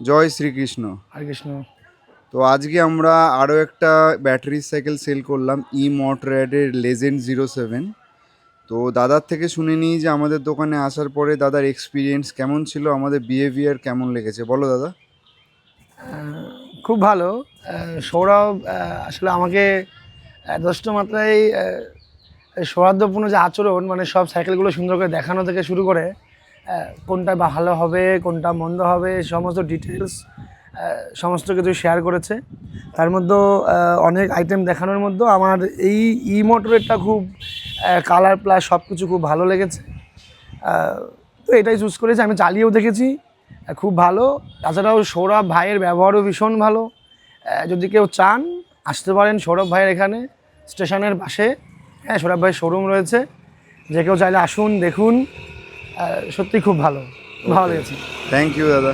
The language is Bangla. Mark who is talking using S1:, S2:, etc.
S1: জয় শ্রীকৃষ্ণ।
S2: হরে কৃষ্ণ।
S1: তো আজকে আমরা আরও একটা ব্যাটারি সাইকেল সেল করলাম, মোটরেডের লেজেন্ড 07। তো দাদার থেকে শুনে নিই যে আমাদের দোকানে আসার পরে দাদার এক্সপিরিয়েন্স কেমন ছিল, আমাদের বিহেভিয়ার কেমন লেগেছে, বলো দাদা।
S2: খুব ভালো। সৌরভ আসলে আমাকে যথেষ্ট মাত্রায় সৌহার্দ্যপূর্ণ যে আচরণ, মানে সব সাইকেলগুলো সুন্দর করে দেখানো থেকে শুরু করে কোনটা ভালো হবে কোনটা মন্দ হবে সমস্ত ডিটেলস সমস্ত কিছু শেয়ার করেছে। তার মধ্যেও অনেক আইটেম দেখানোর মধ্যেও আমার এই মোটরেরটা খুব কালার প্লাস সব কিছু খুব ভালো লেগেছে। তো এটাই চুজ করেছি, আমি চালিয়েও দেখেছি, খুব ভালো। তাছাড়াও সৌরভ ভাইয়ের ব্যবহারও ভীষণ ভালো। যদি কেউ চান আসতে পারেন সৌরভ ভাইয়ের এখানে স্টেশনের পাশে। হ্যাঁ, সৌরভ ভাইয়ের শোরুম রয়েছে, যে কেউ চাইলে আসুন দেখুন। সত্যি খুব ভালো লেগেছে।
S1: থ্যাংক ইউ দাদা।